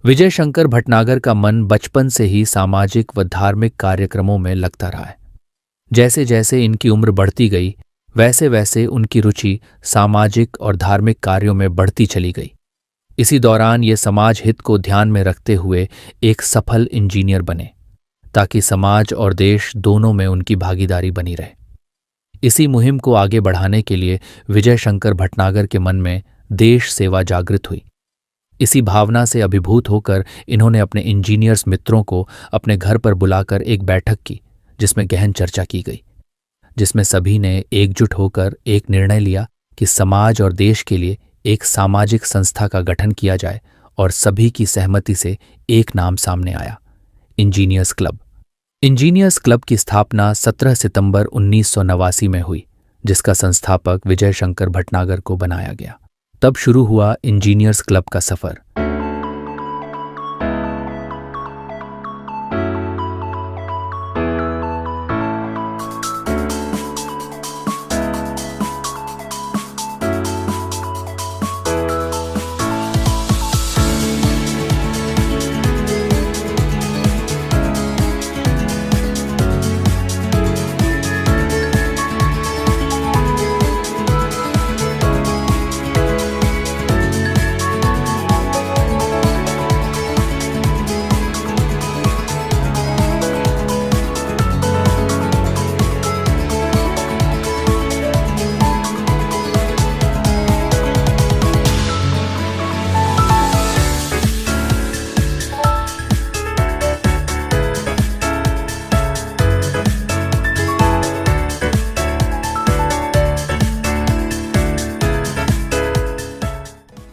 विजय शंकर भटनागर का मन बचपन से ही सामाजिक व धार्मिक कार्यक्रमों में लगता रहा है। जैसे जैसे इनकी उम्र बढ़ती गई, वैसे वैसे उनकी रुचि सामाजिक और धार्मिक कार्यों में बढ़ती चली गई। इसी दौरान ये समाज हित को ध्यान में रखते हुए एक सफल इंजीनियर बने, ताकि समाज और देश दोनों में उनकी भागीदारी बनी रहे। इसी मुहिम को आगे बढ़ाने के लिए विजय शंकर भटनागर के मन में देश सेवा जागृत हुई। इसी भावना से अभिभूत होकर इन्होंने अपने इंजीनियर्स मित्रों को अपने घर पर बुलाकर एक बैठक की, जिसमें गहन चर्चा की गई, जिसमें सभी ने एकजुट होकर एक निर्णय लिया कि समाज और देश के लिए एक सामाजिक संस्था का गठन किया जाए, और सभी की सहमति से एक नाम सामने आया, इंजीनियर्स क्लब। इंजीनियर्स क्लब की स्थापना 17 सितंबर 1989 में हुई, जिसका संस्थापक विजय शंकर भटनागर को बनाया गया। तब शुरू हुआ इंजीनियर्स क्लब का सफर।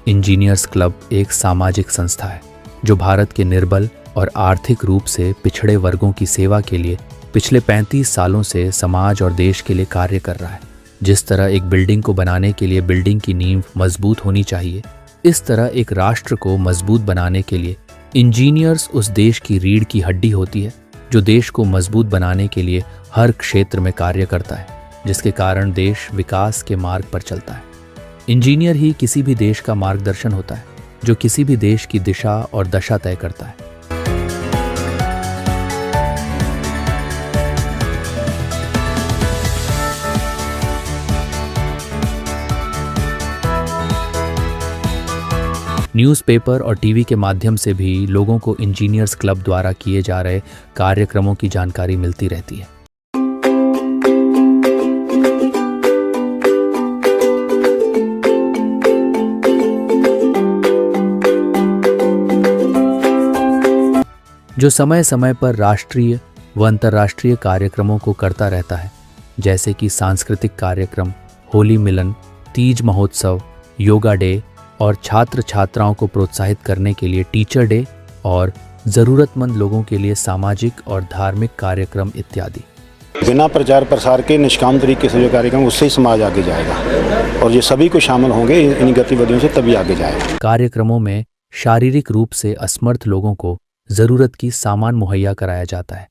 इंजीनियर्स क्लब एक सामाजिक संस्था है जो भारत के निर्बल और आर्थिक रूप से पिछड़े वर्गों की सेवा के लिए पिछले 35 सालों से समाज और देश के लिए कार्य कर रहा है। जिस तरह एक बिल्डिंग को बनाने के लिए बिल्डिंग की नींव मजबूत होनी चाहिए, इस तरह एक राष्ट्र को मजबूत बनाने के लिए इंजीनियर्स उस देश की रीढ़ की हड्डी होती है जो देश को मजबूत बनाने के लिए हर क्षेत्र में कार्य करता है, जिसके कारण देश विकास के मार्ग पर चलता है। इंजीनियर ही किसी भी देश का मार्गदर्शन होता है, जो किसी भी देश की दिशा और दशा तय करता है। न्यूज़पेपर और टीवी के माध्यम से भी लोगों को इंजीनियर्स क्लब द्वारा किए जा रहे कार्यक्रमों की जानकारी मिलती रहती है। जो समय समय पर राष्ट्रीय व अंतर्राष्ट्रीय कार्यक्रमों को करता रहता है, जैसे कि सांस्कृतिक कार्यक्रम, होली मिलन, तीज महोत्सव, योगा डे और छात्र छात्राओं को प्रोत्साहित करने के लिए टीचर डे और ज़रूरतमंद लोगों के लिए सामाजिक और धार्मिक कार्यक्रम इत्यादि। बिना प्रचार प्रसार के निष्काम तरीके से जो कार्यक्रम, उससे ही समाज आगे जाएगा और ये सभी को शामिल होंगे इन गतिविधियों से, तभी आगे जाएगा। कार्यक्रमों में शारीरिक रूप से असमर्थ लोगों को जरूरत की सामान मुहैया कराया जाता है।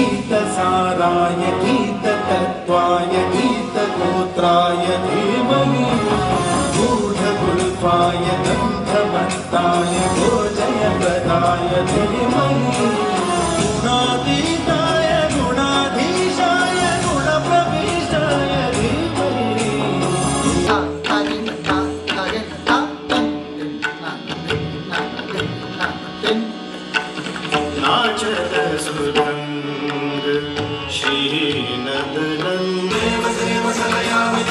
गीतसाराय गीततत्त्वाय गीतगोत्राय धीमहि गूढगुल्फाय गन्धमत्ताय गोजयप्रदाय धीमहि गुणातीताय गुणाधीशाय गुणप्रविष्टाय धीमहि नाचत सुरंग श्रीनदनंद देव सलयामि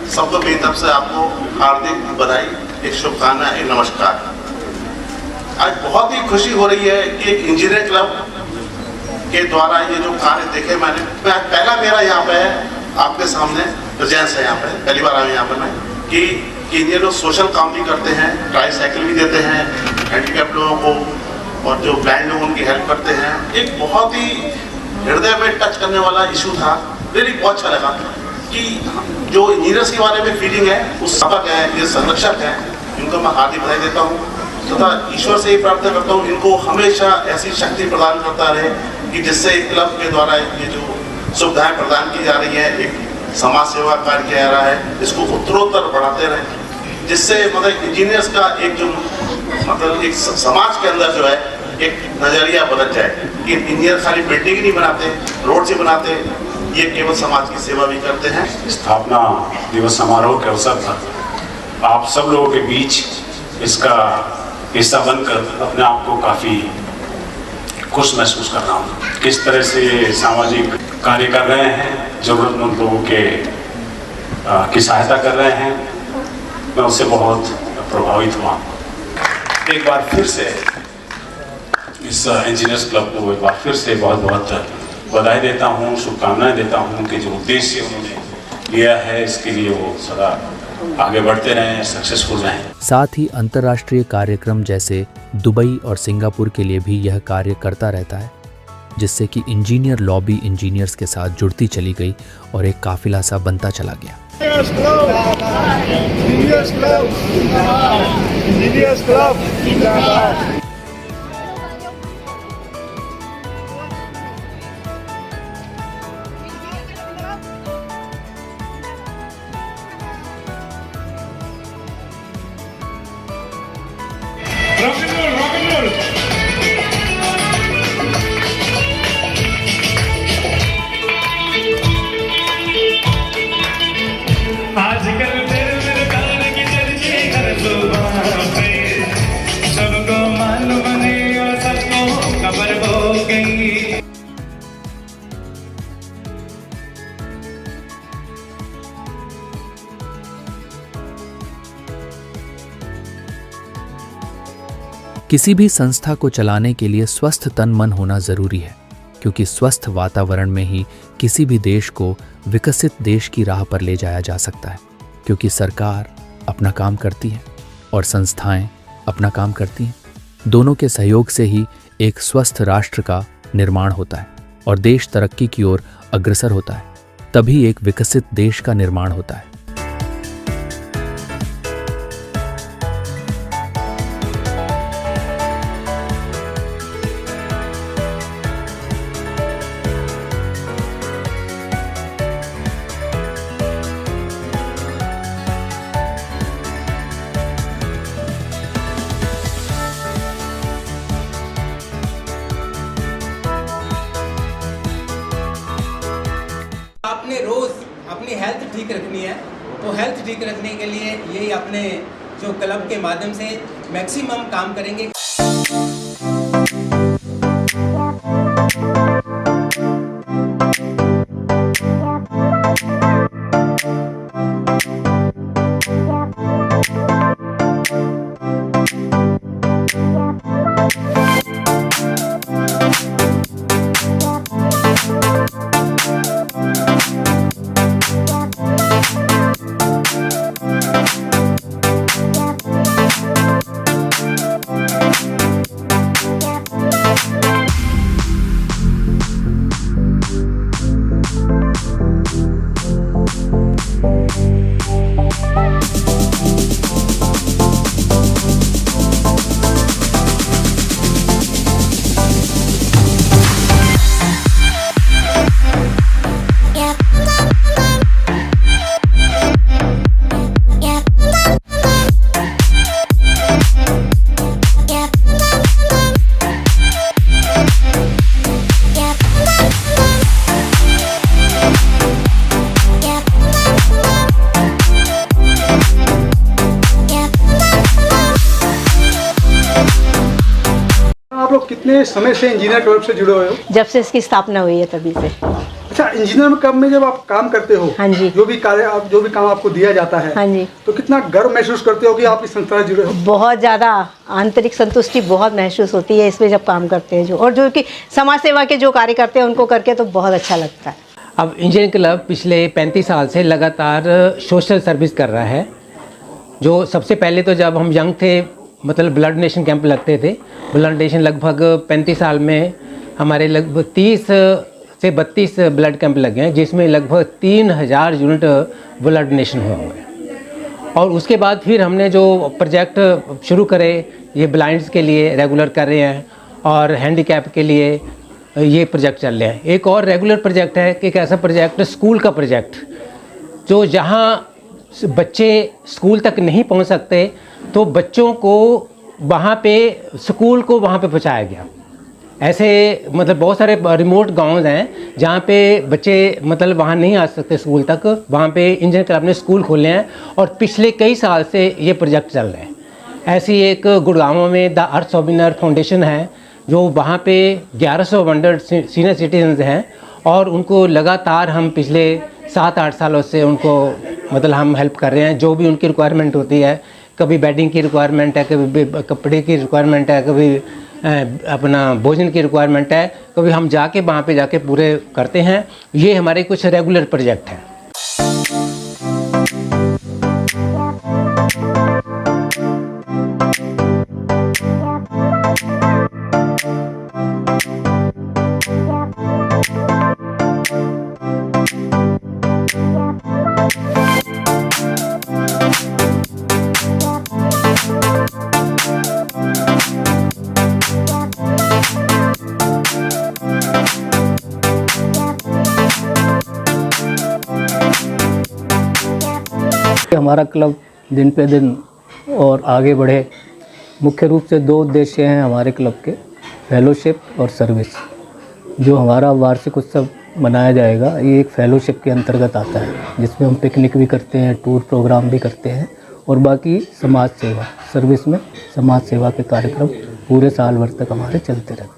सबको मेरी तरफ से आपको हार्दिक बधाई, एक शुभकामना, एक नमस्कार। आज बहुत ही खुशी हो रही है कि एक इंजीनियर क्लब के द्वारा ये जो कार्य देखे मैंने, पहला मेरा यहाँ पे है आपके सामने प्रेजेंस है, यहाँ पे पहली बार आए यहाँ पे मैं कि ये लोग सोशल काम भी करते हैं, ट्राई साइकिल भी देते हैं हैंडीकैप लोगों को, और जो ब्लाइंड लोग उनकी हेल्प करते हैं। एक बहुत ही हृदय में टच करने वाला इशू था, रियली बहुत अच्छा लगा कि जो इंजीनियर्स के बारे में फीलिंग है, उस सबक है, ये संरक्षक है, इनको मैं हार्दिक बधाई देता हूँ तथा ईश्वर से ही प्रार्थना करता हूँ इनको हमेशा ऐसी शक्ति प्रदान करता रहे कि जिससे क्लब के द्वारा ये जो सुविधाएं प्रदान की जा रही है, एक समाज सेवा कार्य किया जा रहा है, इसको उत्तरोत्तर बढ़ाते रहे, जिससे मतलब इंजीनियर्स का एक जो मतलब एक समाज के अंदर जो है एक नजरिया बदल जाए कि इंजीनियर खाली बिल्डिंग ही नहीं बनाते, रोड ही बनाते, ये केवल समाज की सेवा भी करते हैं। स्थापना दिवस समारोह के अवसर पर आप सब लोगों के बीच इसका हिस्सा बनकर अपने आप को काफ़ी खुश महसूस कर रहा हूँ। किस तरह से ये सामाजिक कार्य कर रहे हैं, ज़रूरतमंद लोगों की सहायता कर रहे हैं, मैं उससे बहुत प्रभावित हुआ। एक बार फिर से इस इंजीनियर्स क्लब को एक बार फिर से बहुत बहुत बधाई देता हूँ, शुभकामनाएं देता हूँ कि जो उद्देश्य उन्होंने लिया है इसके लिए वो सदा आगे बढ़ते रहें, सक्सेसफुल रहें। साथ ही अंतर्राष्ट्रीय कार्यक्रम जैसे दुबई और सिंगापुर के लिए भी यह कार्य करता रहता है, जिससे कि इंजीनियर लॉबी इंजीनियर्स के साथ जुड़ती चली गई और एक काफिला सा बनता चला गया। आजकल तेरे गाने की चर्चे हर जुबान पे, सबको किसी भी संस्था को चलाने के लिए स्वस्थ तन मन होना जरूरी है, क्योंकि स्वस्थ वातावरण में ही किसी भी देश को विकसित देश की राह पर ले जाया जा सकता है। क्योंकि सरकार अपना काम करती है और संस्थाएं अपना काम करती हैं। दोनों के सहयोग से ही एक स्वस्थ राष्ट्र का निर्माण होता है और देश तरक्की की ओर अग्रसर होता है। तभी एक विकसित देश का निर्माण होता है। आपने रोज़ अपनी हेल्थ ठीक रखनी है, तो हेल्थ ठीक रखने के लिए यही अपने जो क्लब के माध्यम से मैक्सिमम काम करेंगे। आप लोग कितने समय से इंजीनियर क्लब से जुड़े हुए हो? जब से इसकी स्थापना हुई है तभी से। अच्छा, इंजीनियर क्लब में जब आप काम करते हो, हाँ जी, जो भी काम आपको दिया जाता है, हाँ जी, तो कितना गर्व महसूस करते हो कि आप इस संस्था से जुड़े हो? बहुत ज़्यादा आंतरिक संतुष्टि बहुत महसूस होती है इसमें जब काम करते हैं और जो कि समाज सेवा के जो कार्य करते हैं उनको करके तो बहुत अच्छा लगता है। अब इंजीनियरिंग क्लब पिछले 35 साल से लगातार सोशल सर्विस कर रहा है। जो सबसे पहले तो जब हम यंग थे, मतलब ब्लड डोनेशन कैंप लगते थे। ब्लड डोनेशन लगभग 35 साल में हमारे लगभग 30 से 32 ब्लड कैंप लगे हैं, जिसमें लगभग 3000 यूनिट ब्लड डोनेशन हुए होंगे। और उसके बाद फिर हमने जो प्रोजेक्ट शुरू करे, ये ब्लाइंड्स के लिए रेगुलर कर रहे हैं और हैंडीकैप के लिए ये प्रोजेक्ट चल रहे हैं। एक और रेगुलर प्रोजेक्ट है कि एक ऐसा प्रोजेक्ट, स्कूल का प्रोजेक्ट, जो जहाँ बच्चे स्कूल तक नहीं पहुंच सकते तो बच्चों को वहाँ पे स्कूल को वहाँ पे पहुँचाया गया। ऐसे मतलब बहुत सारे रिमोट गांव हैं जहाँ पे बच्चे मतलब वहाँ नहीं आ सकते स्कूल तक, वहाँ पे इंजीनियर क्लब ने स्कूल खोले हैं और पिछले कई साल से ये प्रोजेक्ट चल रहे हैं। ऐसी एक गुड़गांव में द अर्थ सोबिनर फाउंडेशन है, जो वहाँ पे 1100 वंडर्ड सीनियर सिटीजन्स हैं और उनको लगातार हम पिछले 7-8 सालों से उनको मतलब हम हेल्प कर रहे हैं। जो भी उनकी रिक्वायरमेंट होती है, कभी बेडिंग की रिक्वायरमेंट है, कभी कपड़े की रिक्वायरमेंट है, कभी अपना भोजन की रिक्वायरमेंट है, कभी हम जाके वहाँ पे जाके पूरे करते हैं। ये हमारे कुछ रेगुलर प्रोजेक्ट हैं। हमारा क्लब दिन पे दिन और आगे बढ़े। मुख्य रूप से 2 उद्देश्य हैं हमारे क्लब के, फेलोशिप और सर्विस। जो हमारा वार्षिक उत्सव मनाया जाएगा, ये एक फेलोशिप के अंतर्गत आता है, जिसमें हम पिकनिक भी करते हैं, टूर प्रोग्राम भी करते हैं और बाकी समाज सेवा, सर्विस में समाज सेवा के कार्यक्रम पूरे साल भर तक हमारे चलते रहते हैं।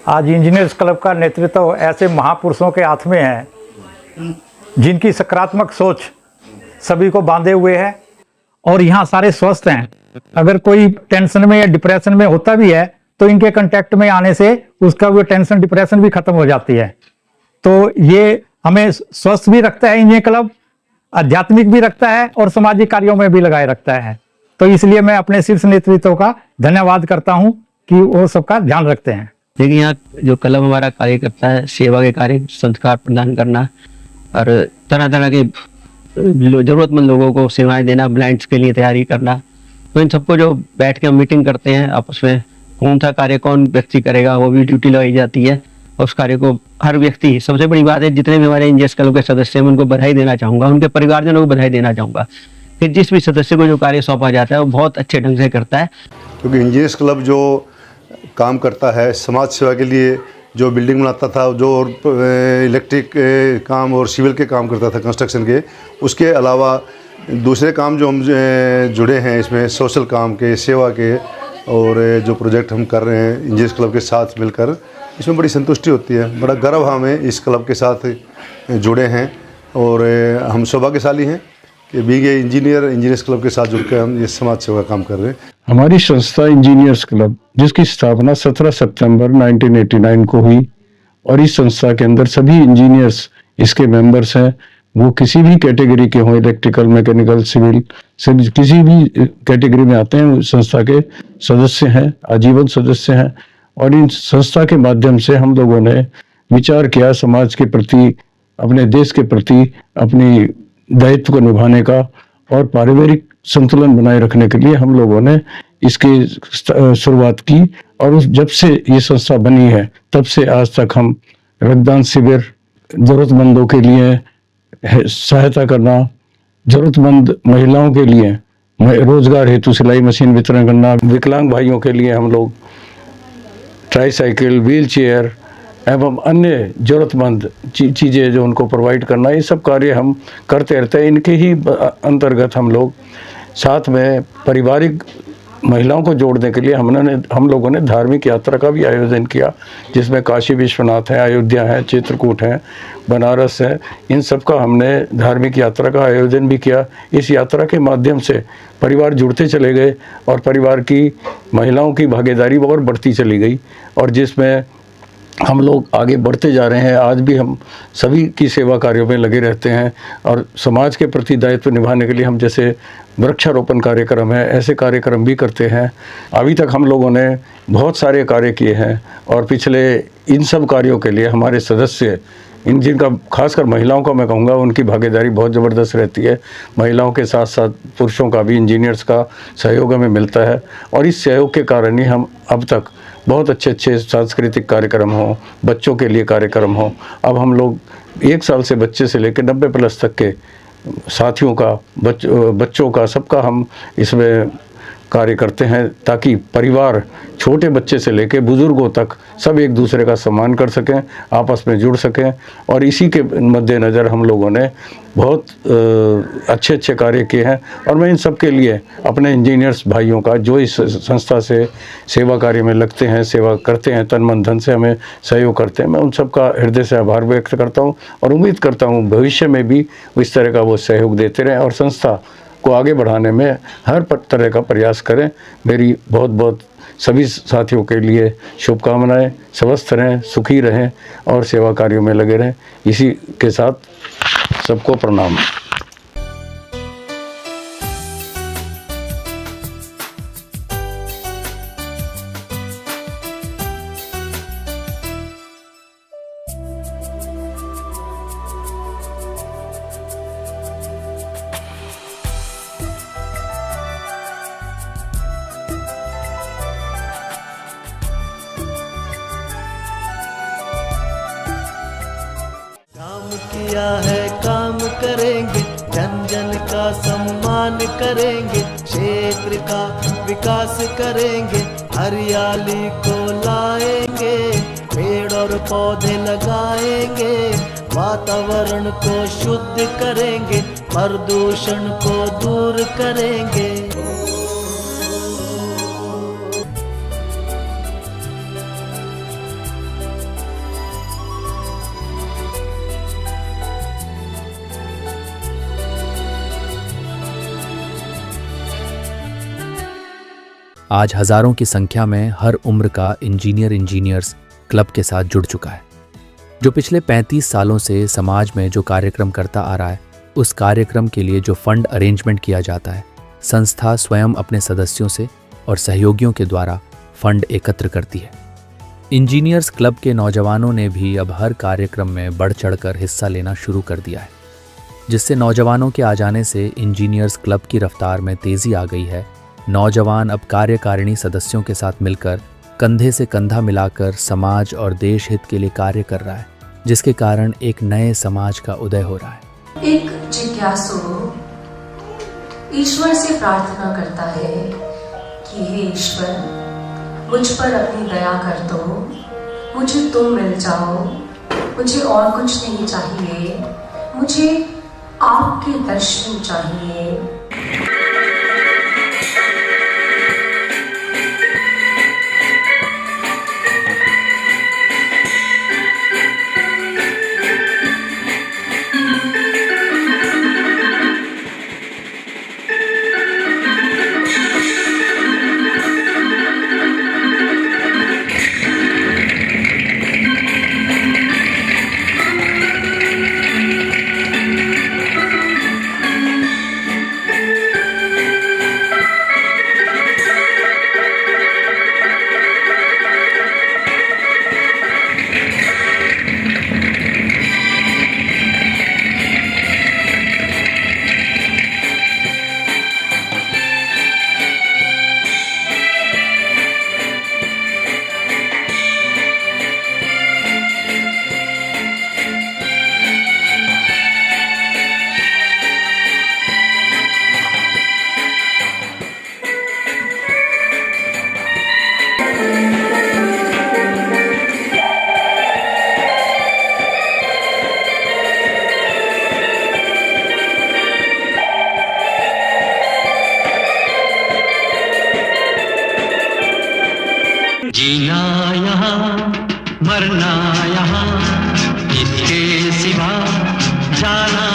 आज इंजीनियर्स क्लब का नेतृत्व ऐसे महापुरुषों के हाथ में है जिनकी सकारात्मक सोच सभी को बांधे हुए है और यहाँ सारे स्वस्थ हैं। अगर कोई टेंशन में या डिप्रेशन में होता भी है तो इनके कांटेक्ट में आने से उसका वो टेंशन डिप्रेशन भी खत्म हो जाती है। तो ये हमें स्वस्थ भी रखता है इंजीनियर क्लब, आध्यात्मिक भी रखता है और सामाजिक कार्यों में भी लगाए रखता है। तो इसलिए मैं अपने शीर्ष नेतृत्व का धन्यवाद करता हूँ कि वो सबका ध्यान रखते हैं। देखिए यहाँ जो क्लब हमारा कार्य करता है, सेवा के कार्य, संस्कार प्रदान करना और तरह तरह के जरूरतमंद लोगों को सेवाएं देना, ब्लाइंड्स के लिए तैयारी करना, तो इन सबको जो बैठ के हम मीटिंग करते हैं आपस में, कौन सा कार्य कौन व्यक्ति करेगा वो भी ड्यूटी लगाई जाती है और उस कार्य को हर व्यक्ति, सबसे बड़ी बात है जितने भी हमारे इंजीनियर्स क्लब के सदस्य हैं उनको बधाई देना चाहूँगा, उनके परिवारजनों को बधाई देना चाहूँगा कि जिस भी सदस्य को जो कार्य सौंपा जाता है वो बहुत अच्छे ढंग से करता है। क्योंकि इंजीनियर्स क्लब जो काम करता है समाज सेवा के लिए, जो बिल्डिंग बनाता था, जो इलेक्ट्रिक काम और सिविल के काम करता था कंस्ट्रक्शन के, उसके अलावा दूसरे काम जो हम जुड़े हैं इसमें सोशल काम के, सेवा के, और जो प्रोजेक्ट हम कर रहे हैं इंजीनियर्स क्लब के साथ मिलकर, इसमें बड़ी संतुष्टि होती है। बड़ा गर्व हमें इस क्लब के साथ जुड़े हैं और हम सौभाग्यशाली हैं कि बीइंग इंजीनियर्स क्लब के साथ जुड़कर हम ये समाज सेवा का काम कर रहे हैं। हमारी संस्था इंजीनियर्स क्लब, जिसकी स्थापना 17 सितंबर 1989 को हुई और इस संस्था के अंदर सभी इंजीनियर्स इसके मेंबर्स हैं, वो किसी भी कैटेगरी के हों, इलेक्ट्रिकल, मैकेनिकल, सिविल, किसी भी कैटेगरी में आते हैं, संस्था के सदस्य हैं, आजीवन सदस्य हैं। और इन संस्था के माध्यम से हम लोगों ने विचार किया समाज के प्रति, अपने देश के प्रति अपनी दायित्व को निभाने का और पारिवारिक संतुलन बनाए रखने के लिए हम लोगों ने इसकी शुरुआत की। और जब से ये संस्था बनी है तब से आज तक हम रक्तदान शिविर, जरूरतमंदों के लिए सहायता करना, जरूरतमंद महिलाओं के लिए रोजगार हेतु सिलाई मशीन वितरण करना, विकलांग भाइयों के लिए हम लोग ट्राईसाइकिल, व्हील चेयर एवं अन्य जरूरतमंद चीज़ें जो उनको प्रोवाइड करना, ये सब कार्य हम करते रहते हैं। इनके ही अंतर्गत हम लोग साथ में पारिवारिक महिलाओं को जोड़ने के लिए हम लोगों ने धार्मिक यात्रा का भी आयोजन किया, जिसमें काशी विश्वनाथ है, अयोध्या है, चित्रकूट है, बनारस है, इन सब का हमने धार्मिक यात्रा का आयोजन भी किया। इस यात्रा के माध्यम से परिवार जुड़ते चले गए और परिवार की महिलाओं की भागीदारी और बढ़ती चली गई और जिसमें हम लोग आगे बढ़ते जा रहे हैं। आज भी हम सभी की सेवा कार्यों में लगे रहते हैं और समाज के प्रति दायित्व निभाने के लिए हम जैसे वृक्षारोपण कार्यक्रम है, ऐसे कार्यक्रम भी करते हैं। अभी तक हम लोगों ने बहुत सारे कार्य किए हैं और पिछले इन सब कार्यों के लिए हमारे सदस्य, जिनका खासकर महिलाओं का मैं कहूँगा, उनकी भागीदारी बहुत ज़बरदस्त रहती है। महिलाओं के साथ साथ पुरुषों का भी इंजीनियर्स का सहयोग हमें मिलता है और इस सहयोग के कारण ही हम अब तक बहुत अच्छे अच्छे सांस्कृतिक कार्यक्रम हों, बच्चों के लिए कार्यक्रम हों। अब हम लोग 1 साल से बच्चे से लेकर 90 प्लस तक के साथियों का, बच्चों का, सबका हम इसमें कार्य करते हैं ताकि परिवार, छोटे बच्चे से लेकर बुजुर्गों तक सब एक दूसरे का सम्मान कर सकें, आपस में जुड़ सकें। और इसी के मद्देनज़र हम लोगों ने बहुत अच्छे अच्छे कार्य किए हैं और मैं इन सब के लिए अपने इंजीनियर्स भाइयों का, जो इस संस्था से सेवा कार्य में लगते हैं, सेवा करते हैं, तन मन धन से हमें सहयोग करते हैं, मैं उन सब का हृदय से आभार व्यक्त करता हूँ और उम्मीद करता हूँ भविष्य में भी इस तरह का वो सहयोग देते रहें और संस्था को आगे बढ़ाने में हर तरह का प्रयास करें। मेरी बहुत बहुत सभी साथियों के लिए शुभकामनाएं। स्वस्थ रहें, सुखी रहें और सेवा कार्यों में लगे रहें। इसी के साथ सबको प्रणाम। किया है काम करेंगे, जन जन का सम्मान करेंगे, क्षेत्र का विकास करेंगे, हरियाली को लाएंगे, पेड़ और पौधे लगाएंगे, वातावरण को शुद्ध करेंगे, प्रदूषण को दूर करेंगे। आज हजारों की संख्या में हर उम्र का इंजीनियर्स क्लब के साथ जुड़ चुका है, जो पिछले 35 सालों से समाज में जो कार्यक्रम करता आ रहा है, उस कार्यक्रम के लिए जो फंड अरेंजमेंट किया जाता है, संस्था स्वयं अपने सदस्यों से और सहयोगियों के द्वारा फंड एकत्र करती है। इंजीनियर्स क्लब के नौजवानों ने भी अब हर कार्यक्रम में बढ़ चढ़कर हिस्सा लेना शुरू कर दिया है, जिससे नौजवानों के आ जाने से इंजीनियर्स क्लब की रफ्तार में तेजी आ गई है। नौजवान अब कार्यकारिणी सदस्यों के साथ मिलकर कंधे से कंधा मिलाकर समाज और देश हित के लिए कार्य कर रहा है, जिसके कारण एक नए समाज का उदय हो रहा है। एक जिज्ञासु ईश्वर से प्रार्थना करता है कि हे ईश्वर, मुझ पर अपनी दया कर दो, मुझे तुम मिल जाओ, मुझे और कुछ नहीं चाहिए, मुझे आपके दर्शन चाहिए। जीना यहाँ मरना यहाँ, इसके सिवा जाना